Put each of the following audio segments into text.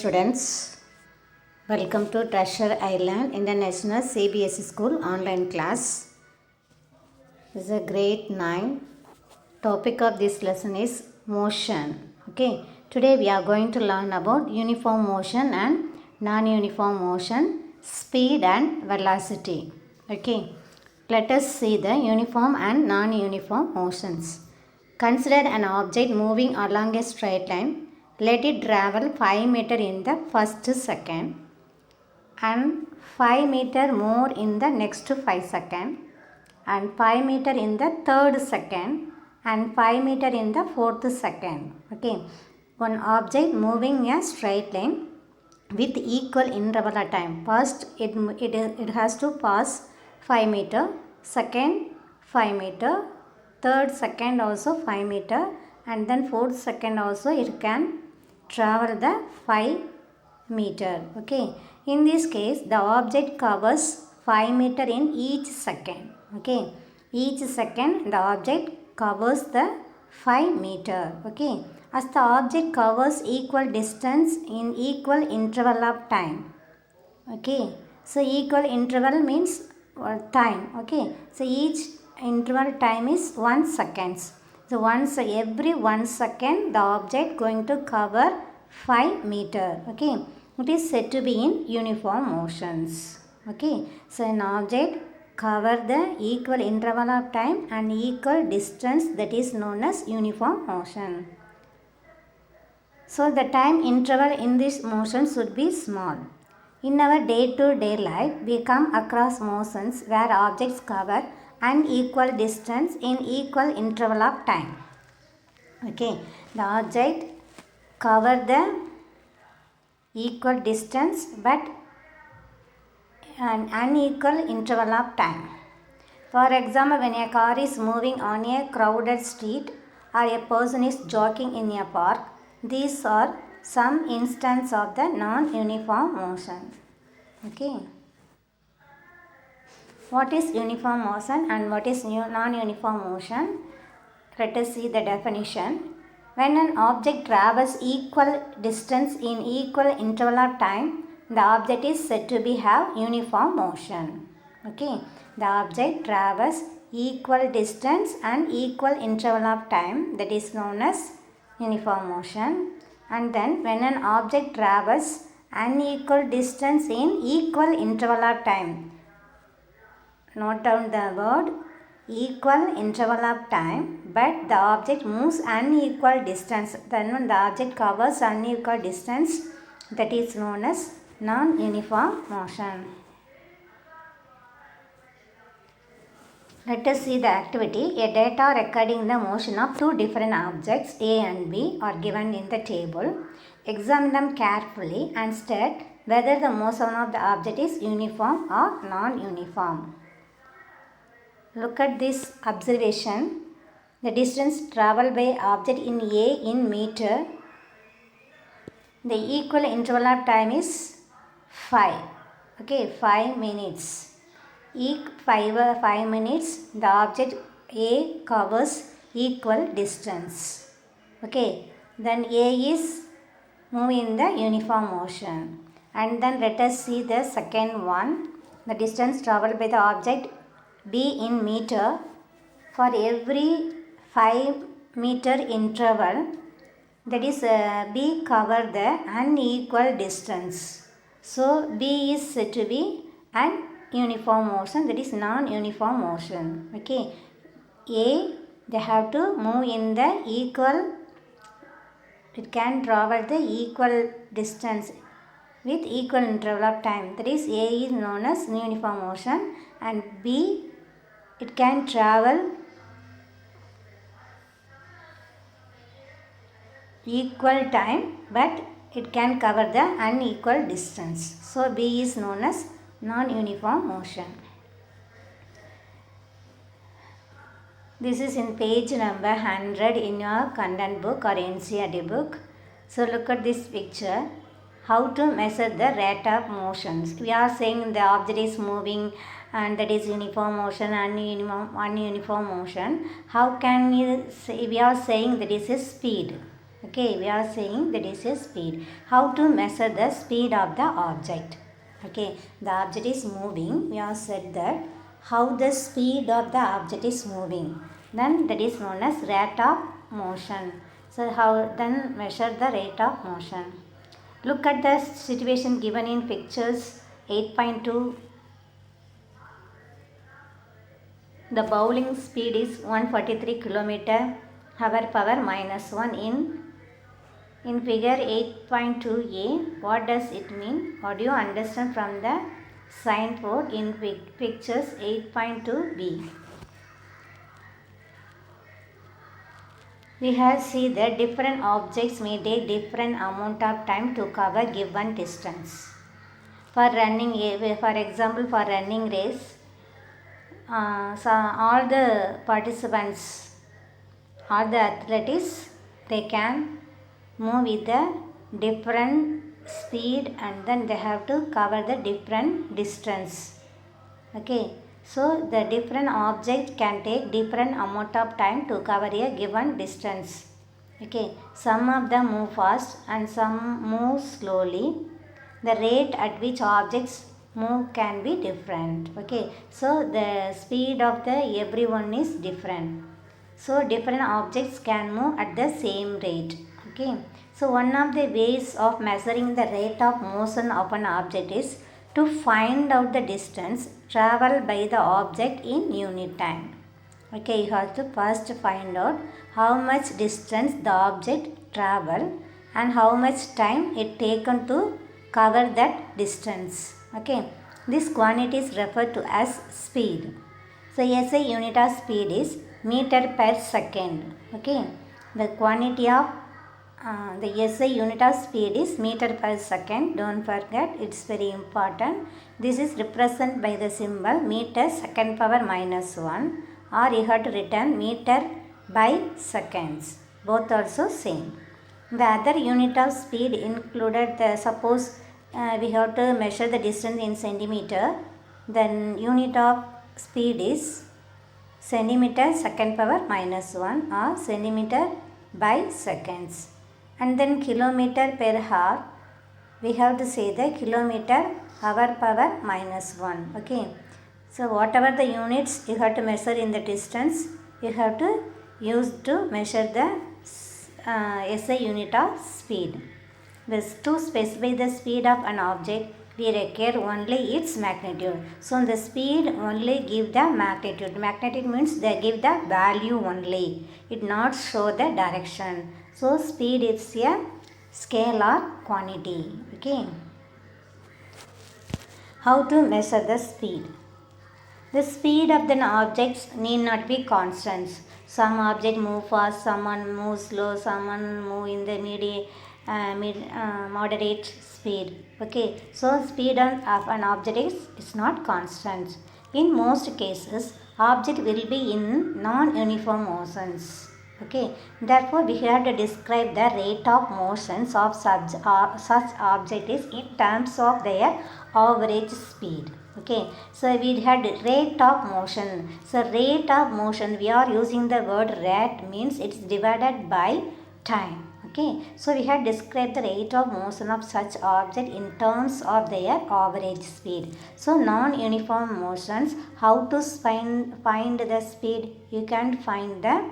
students, welcome to Treasure Island International CBSE School online class. This is a grade 9. Topic of this lesson is motion. Okay, today we are going to learn about uniform motion and non-uniform motion, speed and velocity. Okay, let us see the uniform and non-uniform motions. Consider an object moving along a straight line. Let it travel 5 meters in the first second and 5 meters more in the next 5 seconds and 5 meters in the third second and 5 meters in the fourth second. Okay, one object moving a straight line with equal interval of time. First, it has to pass 5 meters, second 5 meters, third second also 5 meters, and then fourth second also it can travel the 5 meters. Okay, in this case the object covers 5 meters in each second. Okay, each second the object covers the 5 meters. Okay, as the object covers equal distance in equal interval of time. Okay, so equal interval means time. Okay, so each interval time is 1 second. So every 1 second the object going to cover 5 meters. Okay, it is said to be in uniform motions. Okay, so an object cover the equal interval of time and equal distance, that is known as uniform motion. So the time interval in this motion should be small. In our day-to-day life, we come across motions where objects cover an equal distance in equal interval of time. Okay, the object cover the equal distance but an unequal interval of time. For example, when a car is moving on a crowded street or a person is jogging in a park, these are some instances of the non-uniform motion. Okay. What is uniform motion and what is non-uniform motion? Let us see the definition. When an object travels equal distance in equal interval of time, the object is said to have uniform motion. Okay. The object travels equal distance and equal interval of time, that is known as uniform motion. And then when an object travels unequal distance in equal interval of time, note down the word equal interval of time, but the object moves unequal distance, then when the object covers unequal distance, that is known as non-uniform motion. Let us see the activity. A data recording the motion of two different objects A and B are given in the table. Examine them carefully and state whether the motion of the object is uniform or non-uniform. Look at this observation. The distance traveled by object in A in meter. The equal interval of time is 5. Okay, 5 minutes. Each 5 minutes the object A covers equal distance. Okay, then A is moving in the uniform motion. And then let us see the second one. The distance traveled by the object B in meter. For every 5 meter interval, that is B cover the unequal distance. So B is said to be an uniform motion, that is non-uniform motion. Okay, A, they have to move in the equal, it can travel the equal distance with equal interval of time, that is A is known as uniform motion, and B, it can travel equal time but it can cover the unequal distance. So B is known as non-uniform motion. This is in page number 100 in your content book or NCERT book. So look at this picture. How to measure the rate of motions. We are saying the object is moving and that is uniform motion and ununiform motion. How can you say, we are saying that is a speed. Okay, we are saying that is a speed. How to measure the speed of the object? Okay, the object is moving. We have said that how the speed of the object is moving. Then that is known as rate of motion. So how then measure the rate of motion? Look at the situation given in pictures 8.2. The bowling speed is 143 km hour power minus 1 in figure 8.2a. What does it mean? What do you understand from the signboard in pictures 8.2b? We have seen that different objects may take different amount of time to cover given distance. For running, for example, for running race, so all the participants, all the athletes, they can move with a different speed and then they have to cover the different distance. Okay, so the different object can take different amount of time to cover a given distance. Okay, some of them move fast and some move slowly. The rate at which objects move can be different. Okay, so the speed of the everyone is different. So different objects can move at the same rate. Okay, so one of the ways of measuring the rate of motion of an object is to find out the distance traveled by the object in unit time. Okay, you have to first find out how much distance the object travel and how much time it taken to cover that distance. Okay, this quantity is referred to as speed. So SI unit of speed is meter per second. Okay, the quantity of the SI unit of speed is meter per second. Don't forget, it's very important. This is represented by the symbol meter second power minus 1, or you have to written meter by seconds. Both also same. The other unit of speed included the suppose we have to measure the distance in centimeter. Then unit of speed is centimeter second power minus 1 or centimeter by seconds. And then kilometer per hour, we have to say the kilometer hour power minus 1. Okay, so whatever the units you have to measure in the distance, you have to use to measure the SI unit of speed. This to specify the speed of an object, we require only its magnitude. So the speed only give the magnitude. Magnitude means they give the value only. It not show the direction. So speed is a scale or quantity. Okay. How to measure the speed? The speed of the objects need not be constant. Some object move fast, someone move slow, someone move in the moderate speed. Okay, so speed of an object is not constant. In most cases, object will be in non-uniform motions. Okay, therefore we have to describe the rate of motions of such objects in terms of their average speed. Okay, so we had rate of motion. So rate of motion, we are using the word rate, means it's divided by time. Okay, so we have described the rate of motion of such object in terms of their average speed. So non-uniform motions, how to find the speed? You can find the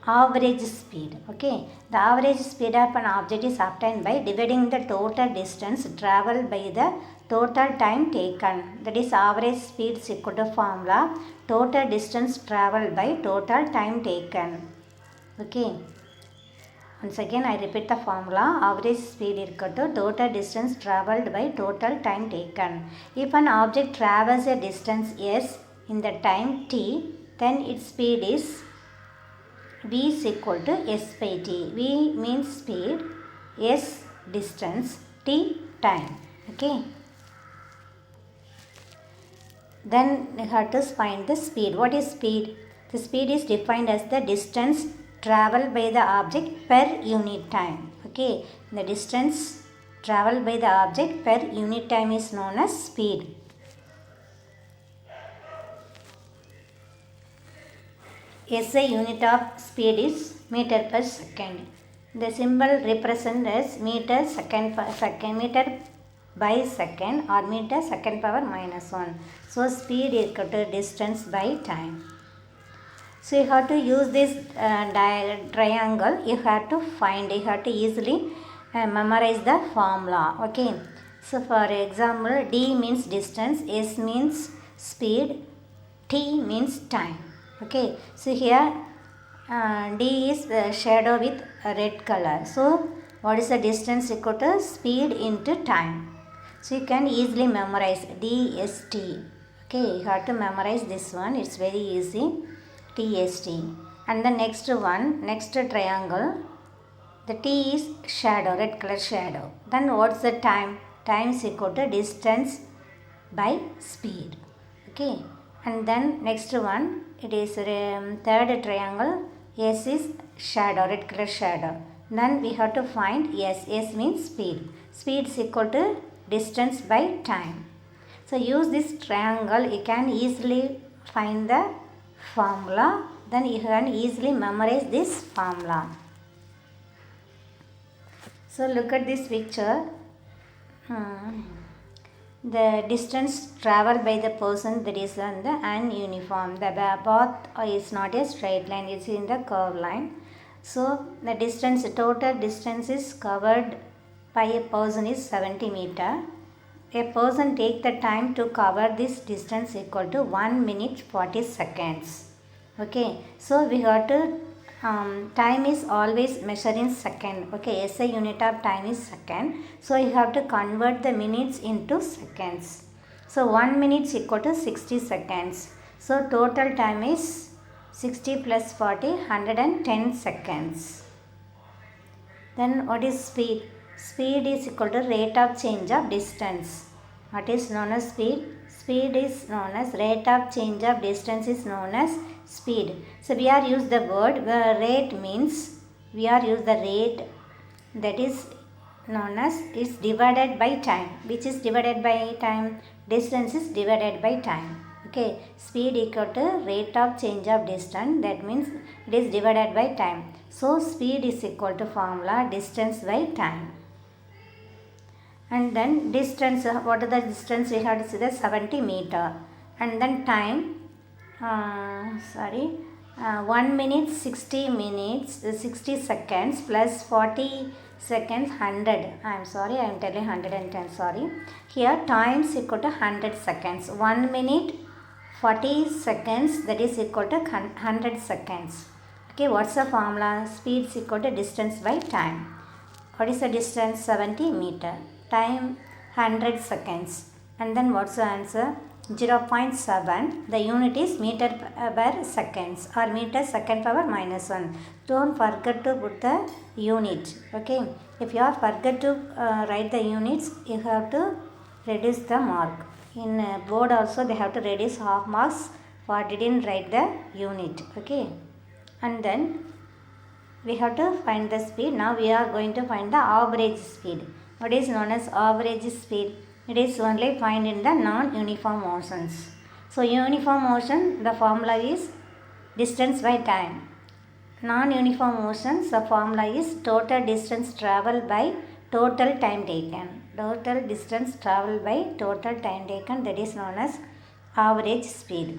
average speed. Okay, the average speed of an object is obtained by dividing the total distance traveled by the total time taken. That is average speed is equal to formula total distance traveled by total time taken. Okay, once again I repeat the formula. Average speed is equal to total distance traveled by total time taken. If an object travels a distance s in the time t, then its speed is v is equal to s by t. V means speed, s distance, t time. Okay. Then we have to find the speed. What is speed? The speed is defined as the distance traveled by the object per unit time. Okay, the distance traveled by the object per unit time is known as speed. SI unit of speed is meter per second. The symbol represents as meter second per second, meter by second or meter second power minus 1. So speed is equal to distance by time. So you have to use this triangle. You have to easily memorize the formula. Okay. So for example, D means distance, S means speed, T means time. Okay. So here D is shadow with red color. So what is the distance equal to speed into time? So you can easily memorize DST. Okay, you have to memorize this one. It's very easy. TST. And the next one, next triangle, the T is shadow, red color shadow. Then what's the time? Time is equal to distance by speed. Okay. And then next one, it is third triangle. S is shadow, red color shadow. Then we have to find S. S means speed. Speed is equal to distance by time. So use this triangle. You can easily find the formula. Then you can easily memorize this formula. So look at this picture. The distance traveled by the person, that is on the ununiform. The path is not a straight line, it's in the curved line. So the distance, total distance is covered by a person is 70 meter. A person take the time to cover this distance equal to 1 minute 40 seconds. Okay, so we have to time is always measured in second. Okay, SI unit of time is second. So you have to convert the minutes into seconds. So 1 minute is equal to 60 seconds. So total time is 60 plus 40, 110 seconds. Then what is speed? Speed is equal to rate of change of distance. What is known as speed? Speed is known as rate of change of distance is known as speed. So we are use the word rate means we are use the rate that is known as is divided by time. Which is divided by time? Distance is divided by time. Okay, speed equal to rate of change of distance, that means it is divided by time. So speed is equal to formula distance by time. And then distance, what is the distance? We have to see the 70 meter. And then time, 1 minute 60 seconds plus 40 seconds 100. I am sorry, I am telling 110, sorry. Here time is equal to 100 seconds. 1 minute 40 seconds, that is equal to 100 seconds. Okay, what's the formula? Speed is equal to distance by time. What is the distance? 70 meter. Time 100 seconds. And then what's the answer? 0.7. The unit is meter per seconds or meter second power minus 1. Don't forget to put the unit. Okay. If you are forget to write the units, you have to reduce the mark. In board also they have to reduce half marks for didn't write the unit. Okay. And then we have to find the speed. Now we are going to find the average speed. What is known as average speed? It is only found in the non-uniform motions. So uniform motion, the formula is distance by time. Non-uniform motions, the formula is total distance traveled by total time taken. Total distance traveled by total time taken, that is known as average speed.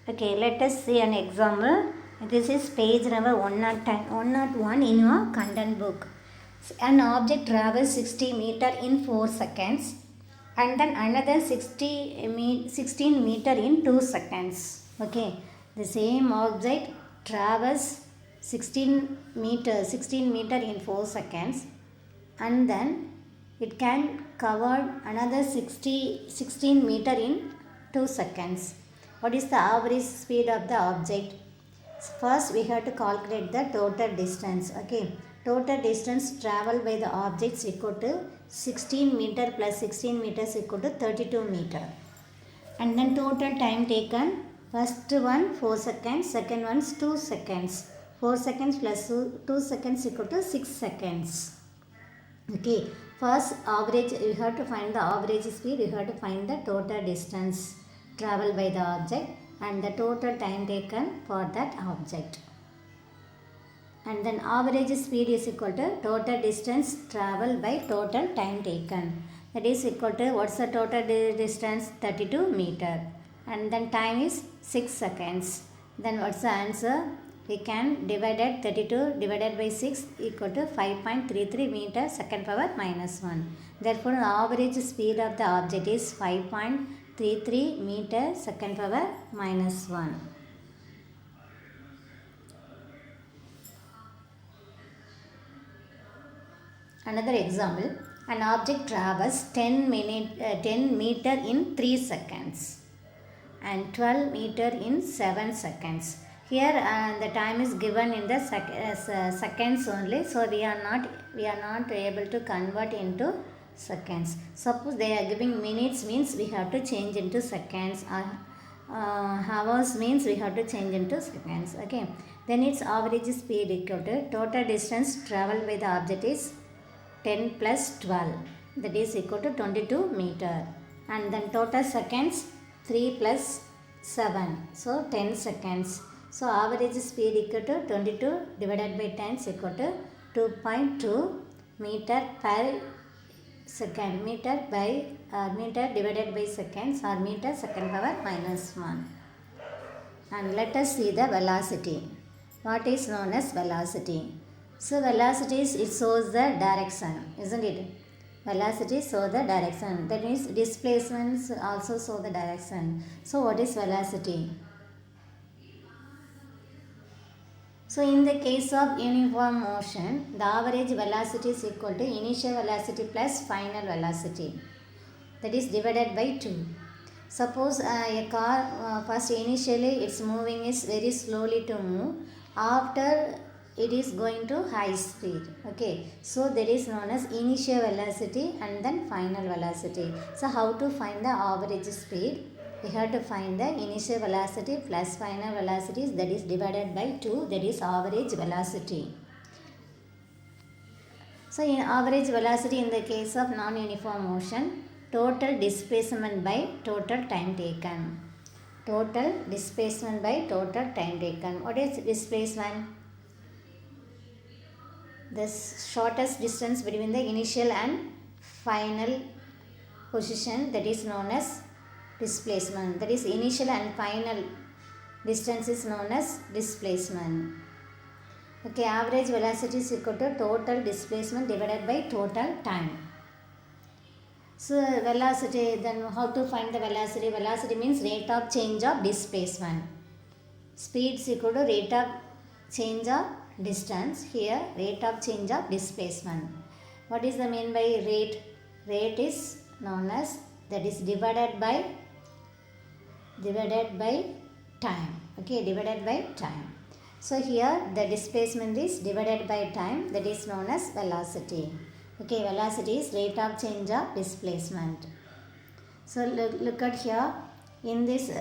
Okay, let us see an example. This is page number 101 in your content book. An object travels 60 meter in 4 seconds and then another 16 meter in 2 seconds. Okay, the same object travels 16 meter in 4 seconds and then it can cover another 16 meter in 2 seconds. What is the average speed of the object? First we have to calculate the total distance. Okay, total distance traveled by the object is equal to 16 meter plus 16 meters equal to 32 meter. And then total time taken, first one 4 seconds, second one is 2 seconds. 4 seconds plus 2 seconds equal to 6 seconds. Okay, first average, you have to find the average speed, you have to find the total distance traveled by the object and the total time taken for that object. and then average speed is equal to total distance traveled by total time taken. That is equal to, what's the total distance? 32 meter, and then time is 6 seconds. Then what's the answer? We can divide 32 divided by 6 equal to 5.33 meter second power minus 1. Therefore, the average speed of the object is 5.33 meter second power minus 1. Another example, an object travels 10 meter in 3 seconds and 12 meter in 7 seconds. Here the time is given in the seconds only, so we are not able to convert into seconds. Suppose they are giving minutes, means we have to change into seconds, or hours means we have to change into seconds. Okay, then its average speed equal to total distance traveled by the object is 10 plus 12, that is equal to 22 meter, and then total seconds 3 plus 7, so 10 seconds. So average speed equal to 22 divided by 10 is equal to 2.2 meter per second. Meter divided by seconds, or meter second power minus 1. And let us see the velocity. What is known as velocity? So velocity is, it shows the direction, isn't it? Velocity shows the direction. That means displacements also show the direction. So what is velocity? So in the case of uniform motion, the average velocity is equal to initial velocity plus final velocity, that is divided by 2. Suppose a car first initially its moving is very slowly to move, after it is going to high speed. Okay, so that is known as initial velocity and then final velocity. So how to find the average speed? We have to find the initial velocity plus final velocities, that is divided by 2, that is average velocity. So in average velocity, in the case of non-uniform motion, total displacement by total time taken. Total displacement by total time taken. What is displacement? The shortest distance between the initial and final position, that is known as displacement. That is initial and final distance is known as displacement. Okay, average velocity is equal to total displacement divided by total time. So velocity, then how to find the velocity? Velocity means rate of change of displacement. Speed is equal to rate of change of distance. Here rate of change of displacement. What is the mean by rate? Rate is known as, that is divided by time. Okay, divided by time. So here the displacement is divided by time, that is known as velocity. Okay, velocity is rate of change of displacement. So look at here, in this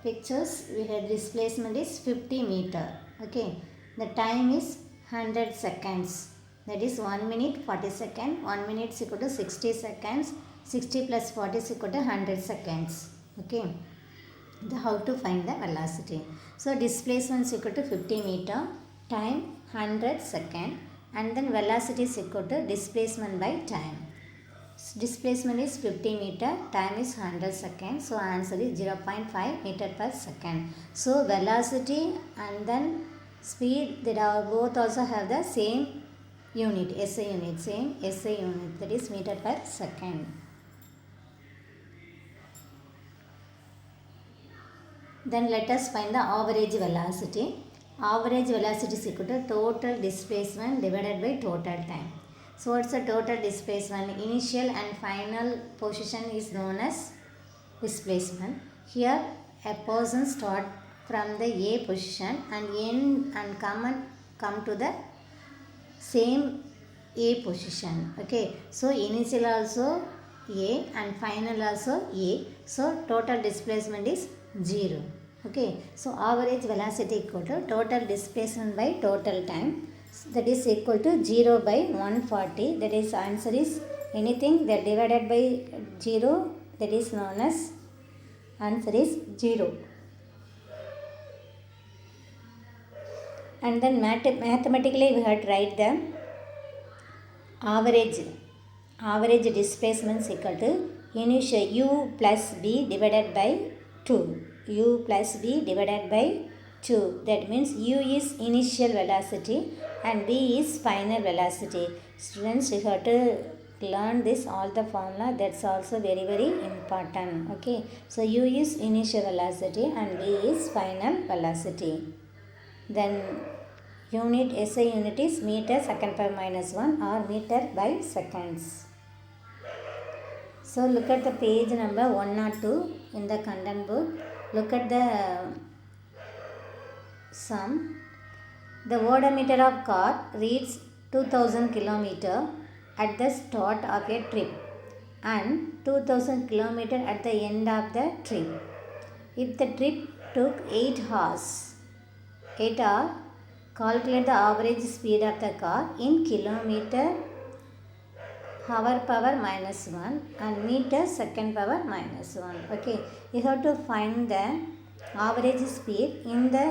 pictures we have displacement is 50 meter. Okay, the time is 100 seconds, that is 1 minute 40 seconds. 1 minute is equal to 60 seconds. 60 plus 40 is equal to 100 seconds. Okay, how to find the velocity? So displacement is equal to 50 meter, time 100 second, and then velocity is equal to displacement by time. Displacement is 50 meter, time is 100 seconds, so answer is 0.5 meter per second. So velocity and then speed, they are both also have the same unit, SI unit, same SI unit, that is meter per second. Then let us find the average velocity. Average velocity is equal to total displacement divided by total time. So what's the total displacement? Initial and final position is known as displacement. Here a person start from the A position and end and come to the same A position. Okay, so initial also A and final also A, so total displacement is 0. Okay, so average velocity equal to total displacement by total time, that is equal to 0 by 140. That is answer is anything that divided by 0, that is known as answer is 0. And then mathematically we have to write the average displacement is equal to initial u plus v divided by 2. U plus v divided by 2. That means u is initial velocity and v is final velocity. Students, you have to learn this all the formula. That's also very very important. Okay. So u is initial velocity and v is final velocity. Then SI unit is meter second power minus 1 or meter by seconds. So look at the page number 102 in the content book. Look at the sum. The odometer of car reads 2000 km at the start of a trip and 2000 km at the end of the trip. If the trip took 8 hours, calculate the average speed of the car in kilometer hour power minus 1 and meter second power minus 1. Okay, you have to find the average speed in the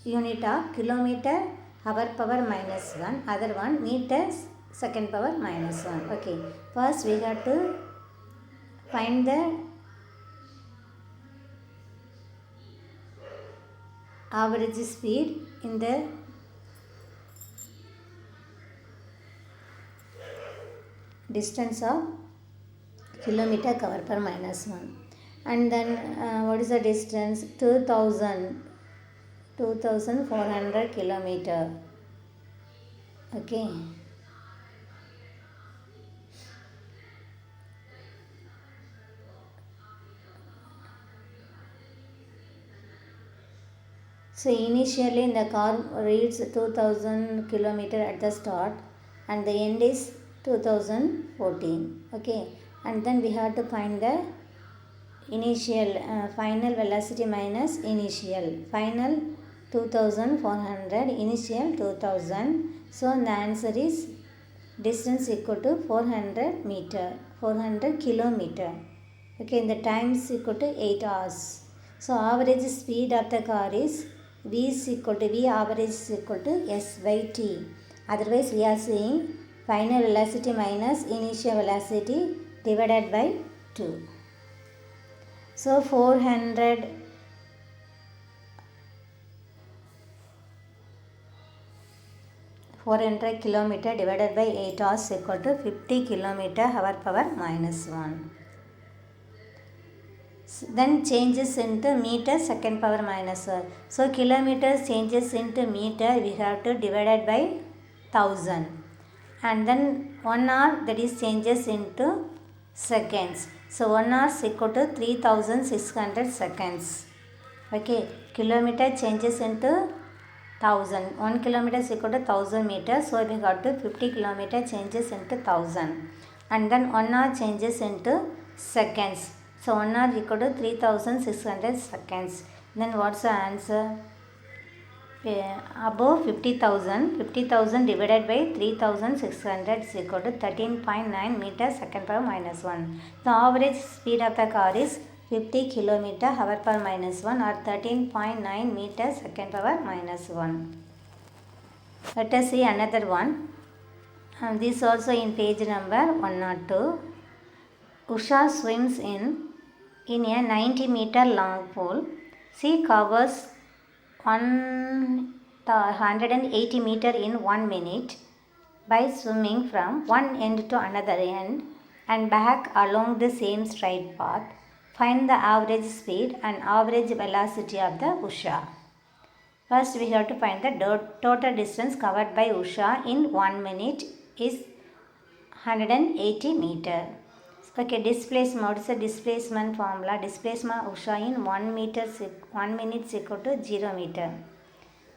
unit of kilometer hour power minus 1, other one meter second power minus 1. Okay, first we have to find the average speed in the distance of kilometer hour per minus 1. And then what is the distance? 2400 kilometer. Okay. So initially the car reads 2000 kilometer at the start and the end is 2014. Okay, and then we have to find the initial final velocity minus initial. Final 2400, initial 2000. So the answer is distance equal to 400 meter, 400 kilometer. Okay, the time is equal to 8 hours. So average speed of the car is V is equal to V average is equal to S by T. Otherwise we are saying final velocity minus initial velocity divided by 2. So 400 kilometer divided by 8 hours equal to 50 kilometer hour power minus 1. Then changes into meter second power minus 1. So kilometers changes into meter, we have to divide it by 1000. And then 1 hour, that is changes into seconds. So 1 hour is equal to 3600 seconds. Okay, kilometer changes into 1000. 1 kilometer is equal to 1000 meters. So we got to 50 kilometer changes into 1000. And then 1 hour changes into seconds. So 1 hour equal to 3600 seconds. Then what's the answer? Above 50,000 divided by 3600 is equal to 13.9 meters second power minus 1. The average speed of the car is 50 kilometer hour per minus 1 or 13.9 meters second power minus 1. Let us see another one. This also in page number 102. Usha swims in a 90 meter long pool. She covers 180 meter in 1 minute by swimming from one end to another end and back along the same straight path. Find the average speed and average velocity of the Usha. First we have to find the total distance covered by Usha in 1 minute is 180 meter. Okay, displacement. What is the displacement formula? Displacement Usha in 1 minute is equal to 0 meter.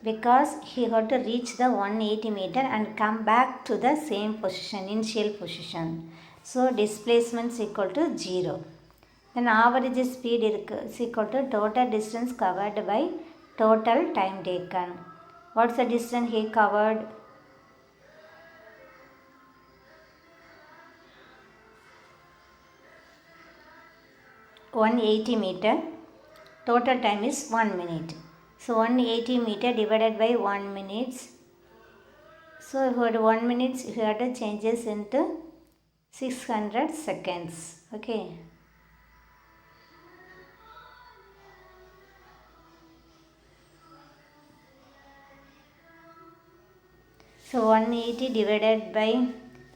Because he had to reach the 180 meter and come back to the same position, initial position. So displacement is equal to 0. Then average speed is equal to total distance covered by total time taken. What's the distance he covered? 180 meter. Total time is 1 minute. So 180 meter divided by 1 minute. So for 1 minute you have to change this into 600 seconds. Okay. So 180 divided by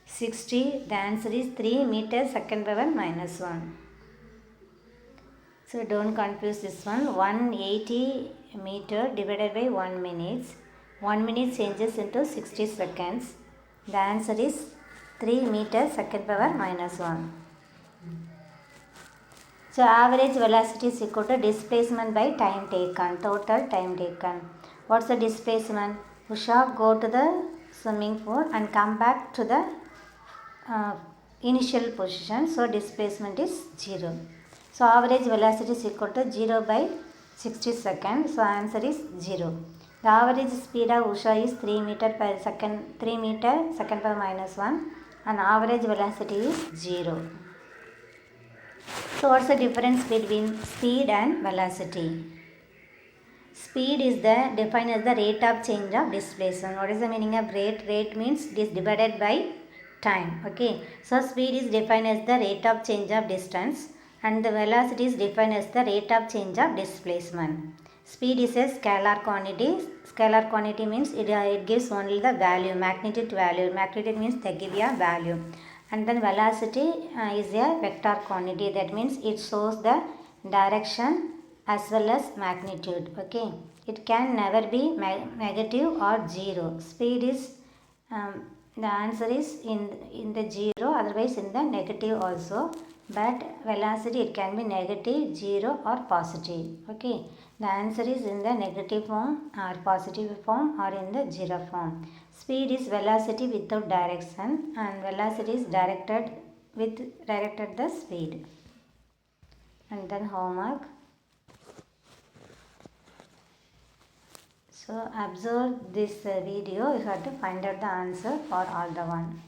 60, the answer is 3 meters second power minus 1. So don't confuse this one. 180 meter divided by 1 minute. 1 minute changes into 60 seconds. The answer is 3 meters second power minus 1. So average velocity is equal to displacement by time taken, total time taken. What's the displacement? Usha go to the swimming pool and come back to the initial position. So displacement is 0. So average velocity is equal to 0 by 60 seconds. So answer is 0. The average speed of Usha is 3 meter per second, 3 meter second power minus 1, and average velocity is 0. So what's the difference between speed and velocity? Speed is defined as the rate of change of displacement. What is the meaning of rate? Rate means it is divided by time. Okay. So speed is defined as the rate of change of distance, and the velocity is defined as the rate of change of displacement. Speed is a scalar quantity. Scalar quantity means it gives only the value, magnitude value. Magnitude means they give a value. And then velocity is a vector quantity. That means it shows the direction as well as magnitude. Okay, it can never be negative or 0. Speed is the answer is in the 0, otherwise in the negative also, but velocity it can be negative, 0 or positive. Okay, the answer is in the negative form or positive form or in the 0 form. Speed is velocity without direction, and velocity is directed the speed. And then homework. So observe this video, you have to find out the answer for all the one.